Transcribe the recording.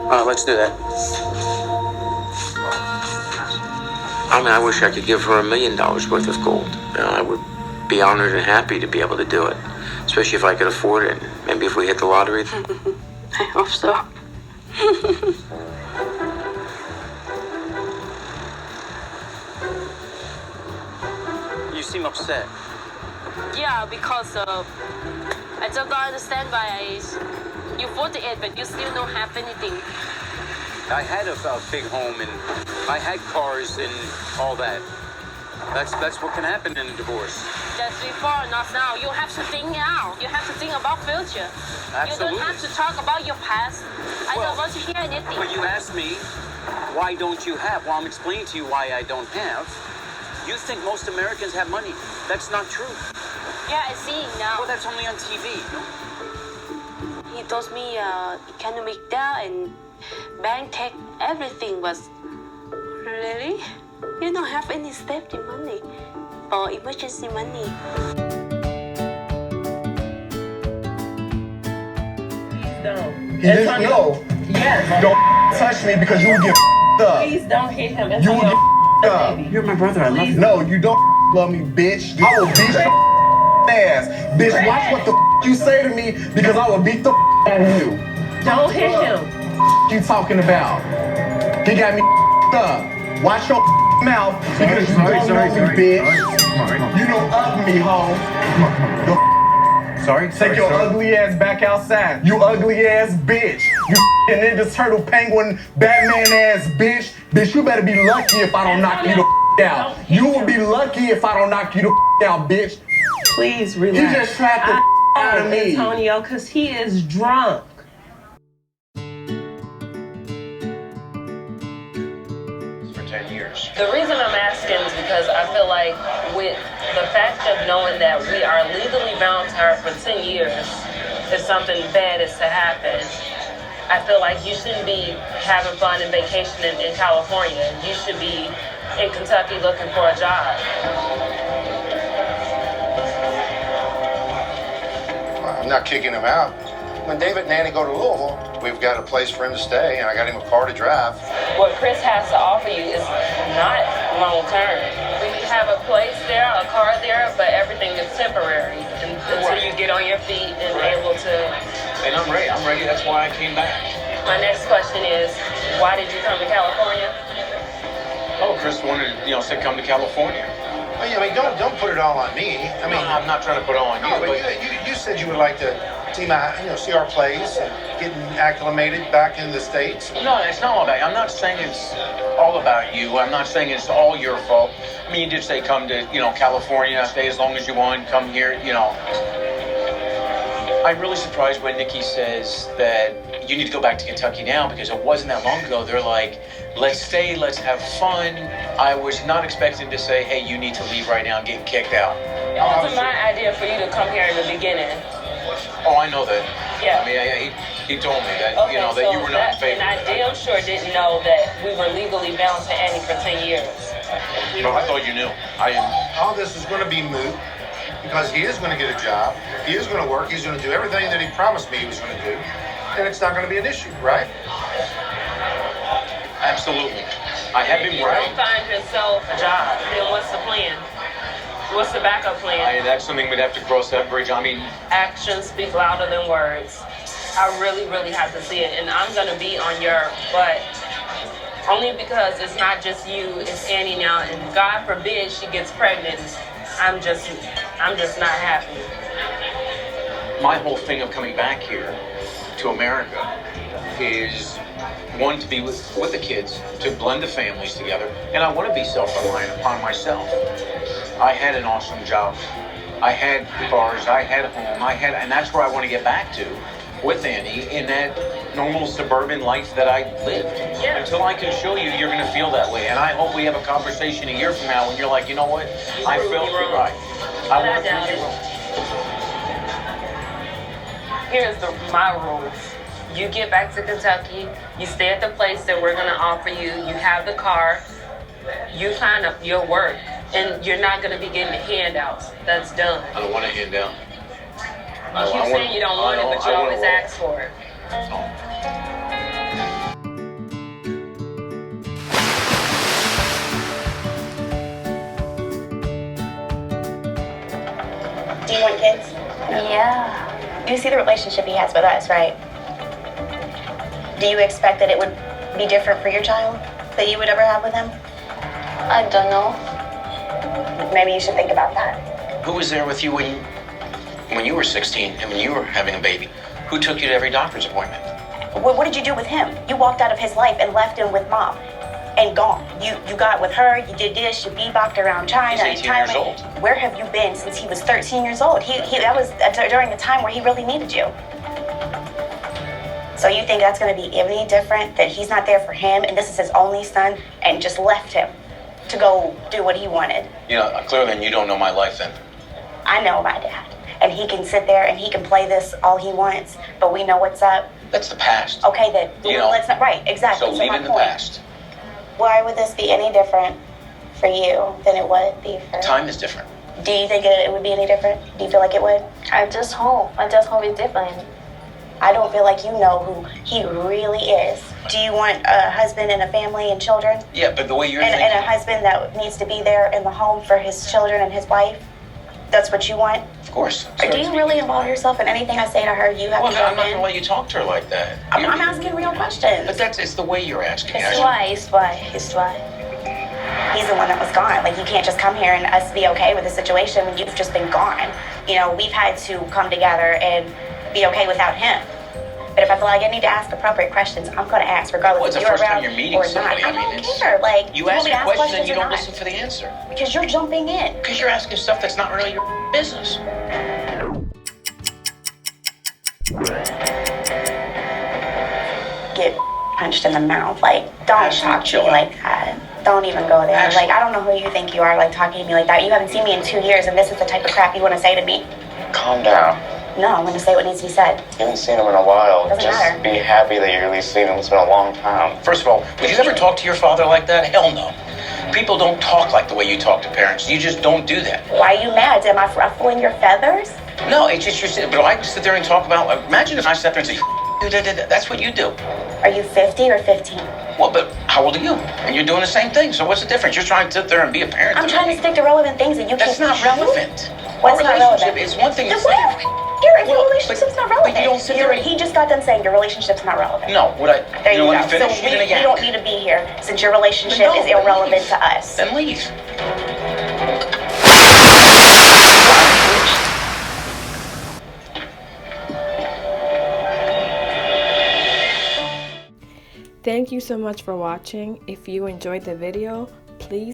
Let's do that. I mean, I wish I could give her $1 million worth of gold. I would be honored and happy to be able to do it, especially if I could afford it. Maybe if we hit the lottery. I hope so. You seem upset. Yeah, because I just don't understand why you 48, but you still don't have anything. I had a big home, and I had cars and all that. That's what can happen in a divorce. That's before, not now. You have to think now. You have to think about future. Absolutely. You don't have to talk about your past. I don't want to hear anything. But you asked me, why don't you have? Well, I'm explaining to you why I don't have. You think most Americans have money. That's not true. Yeah, I see now. Well, that's only on TV. He told me economic down and bank take everything was really? You don't have any safety money or emergency money. Please don't. He didn't know. Yes. Don't touch me because you will get up. Please don't hit him. You will get up. Baby. You're my brother. I love you. No, you don't love me, bitch. I will beat your ass. Bitch, watch what the you say to me because I will beat the out of you. Don't hit him. You talking about? He got me up. Watch your mouth because you don't know me, bitch. You don't up me, hoe. Take your ugly ass back outside. You ugly ass bitch. You Ninja Turtle Penguin Batman ass bitch. Bitch, you better be lucky if I don't knock you the out. You will be lucky if I don't knock you the out, bitch. Please relax. You just tried to out of me. Antonio, because he is drunk. For 10 years. The reason I'm asking is because I feel like with the fact of knowing that we are legally bound to her for 10 years, if something bad is to happen, I feel like you shouldn't be having fun and vacationing in California. You should be in Kentucky looking for a job. I'm not kicking him out. When David and Nanny go to Louisville, we've got a place for him to stay, and I got him a car to drive. What Chris has to offer you is not long term. We have a place there, a car there, but everything is temporary until you get on your feet and able to. And I'm ready. That's why I came back. My next question is, why did you come to California? Oh, Chris wanted, said come to California. Well, I mean, don't put it all on me. I mean, I'm not trying to put it all on you. no, but you said you would like to see our place and getting acclimated back in the States. No, it's not all about you. I'm not saying it's all about you. I'm not saying it's all your fault. I mean, you did say come to, California, stay as long as you want, come here, I'm really surprised when Nikki says that you need to go back to Kentucky now because it wasn't that long ago. They're like, let's stay, let's have fun. I was not expecting to say, hey, you need to leave right now and get kicked out. It wasn't my idea for you to come here in the beginning. Oh, I know that. Yeah. I mean, he told me that, Okay, that you were not in favor. And I damn sure didn't know that we were legally bound to Annie for 10 years. No, I thought you knew. All this is going to be moot because he is going to get a job. He is going to work. He's going to do everything that he promised me he was going to do. And it's not going to be an issue, right? Absolutely. I have been If you working. don't find yourself a job, then what's the plan? What's the backup plan? That's something we'd have to cross that bridge. I mean, Actions speak louder than words. I really, really have to see it. And I'm going to be on your butt. Only because it's not just you, it's Annie now. And God forbid she gets pregnant. I'm just not happy. my whole thing of coming back here to America is one, to be with the kids, to blend the families together, and I want to be self-reliant upon myself. I had an awesome job. I had cars, I had a home, and that's where I want to get back to with Andy in that normal suburban life that I lived. Yeah. Until I can show you, you're going to feel that way. And I hope we have a conversation a year from now when you're like, you know what? I felt right. I want to prove you wrong. Here's my rules. You get back to Kentucky, you stay at the place that we're going to offer you, you have the car, you find up your work, and you're not going to be getting handouts. That's done. I don't want a handout. You keep saying you don't want it, but you always ask for it. No. Do you want kids? Yeah. You see the relationship he has with us, right? Do you expect that it would be different for your child that you would ever have with him? I don't know. Maybe you should think about that. Who was there with you when you were 16 and when you were having a baby? Who took you to every doctor's appointment? What did you do with him? You walked out of his life and left him with mom and gone. You got with her, you did this, you bebopped around China. He's 18 years old. Where have you been since he was 13 years old? That was during the time where he really needed you. So you think that's going to be any different, that he's not there for him and this is his only son and just left him to go do what he wanted? You know, clearly you don't know my life then. I know my dad. And he can sit there and he can play this all he wants, but we know what's up. That's the past. Okay, then You know, let's not. Right, exactly. So leave my it in the point. past. Why would this be any different for you than it would be for? Time is different. Do you think it would be any different? Do you feel like it would? I just hope it's different. I don't feel like you know who he really is. Do you want a husband and a family and children? Yeah, but the way you're And thinking. a husband that needs to be there in the home for his children and his wife? That's what you want? Of course. Or do you really involve yourself in anything I say to her? You have Well, to I'm not go going to in? let you talk to her like that. I'm asking real questions. But it's the way you're asking. It's why. He's the one that was gone. Like, you can't just come here and us be okay with the situation when you've just been gone. You know, we've had to come together and be okay without him. But if I feel like I need to ask appropriate questions, I'm going to ask regardless Well, it's if the you're first time around you're meeting or somebody. not. I mean, don't it's- care. Like, You want ask me a to question and questions you or don't not? listen for the answer. Because you're jumping in. Because you're asking stuff that's not really your business. Get punched in the mouth. Like, don't Ashley, talk to chill me out. like that. Don't even go there. Ashley. Like, I don't know who you think you are, like, talking to me like that. You haven't seen me in 2 years, and this is the type of crap you want to say to me. Calm down. No, I'm going to say what needs to be said. You haven't seen him in a while. Doesn't Just matter. be happy that you're at least seeing him. It's been a long time. First of all, would you ever talk to your father like that? Hell no. People don't talk like the way you talk to parents. You just don't do that. Why are you mad? Am I ruffling your feathers? No, it's just but I sit there and talk about. Imagine if I sat there and said, "That's what you do." Are you 50 or 15? Well, but how old are you? And you're doing the same thing. So what's the difference? You're trying to sit there and be a parent. I'm trying to stick to relevant things, and you That's keep not relevant. What's Our not relationship relevant? is one thing. Then It's whatever. Your Well, relationship's not but relevant. you don't sit there and- He just got done saying your relationship's not relevant. No, what I. There you, know, when go. you finish, So you're gonna we yak. don't need to be here since your relationship No, is irrelevant leave. to us. Then leave. Thank you so much for watching. If you enjoyed the video,